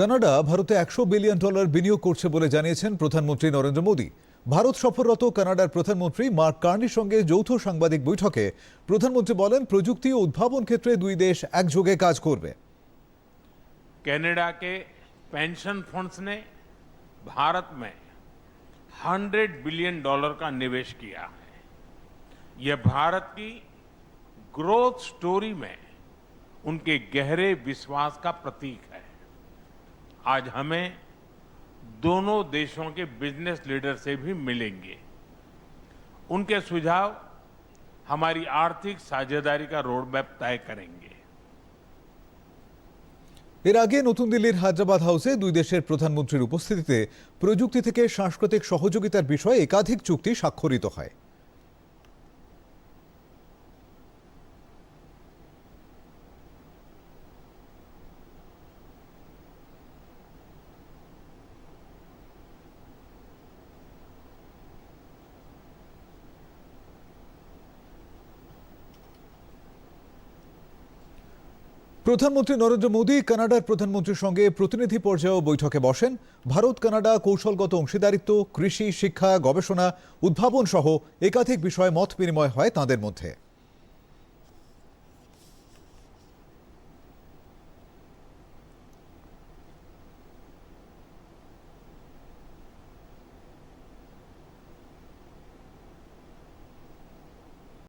Canada ভারতে $100 billion বিনিয়োগ করছে বলে জানিয়েছেন প্রধানমন্ত্রী নরেন্দ্র মোদী। ভারত সফররত কানাডার প্রধানমন্ত্রী মার্ক কার্নির সঙ্গে যৌথ সাংবাদিক বৈঠকে প্রধানমন্ত্রী বলেন, প্রযুক্তি ও উদ্ভাবন ক্ষেত্রে দুই দেশ একযোগে কাজ করবে। कनाडा के पेंशन फंड्स ने भारत में $100 बिलियन का निवेश किया है। यह भारत की ग्रोथ स्टोरी में उनके गहरे विश्वास का प्रतीक है। आज हमें दोनों देशों के बिजनेस लीडर से भी मिलेंगे। उनके सुझाव हमारी आर्थिक साझेदारी का रोड मैप तय करेंगे। এর আগে নতুন দিল্লির হায়দ্রাবাদ হাউসে দুই দেশের প্রধানমন্ত্রীর উপস্থিতিতে প্রযুক্তি থেকে সাংস্কৃতিক সহযোগিতার বিষয়ে একাধিক চুক্তি স্বাক্ষরিত হয়। প্রধানমন্ত্রী নরেন্দ্র মোদী কানাডার প্রধানমন্ত্রীর সঙ্গে প্রতিনিধি পর্যায়েও বৈঠকে বসেন। ভারত কানাডা কৌশলগত অংশীদারিত্ব, কৃষি, শিক্ষা, গবেষণা, উদ্ভাবন সহ একাধিক বিষয়ে মত বিনিময় হয় তাঁদের মধ্যে।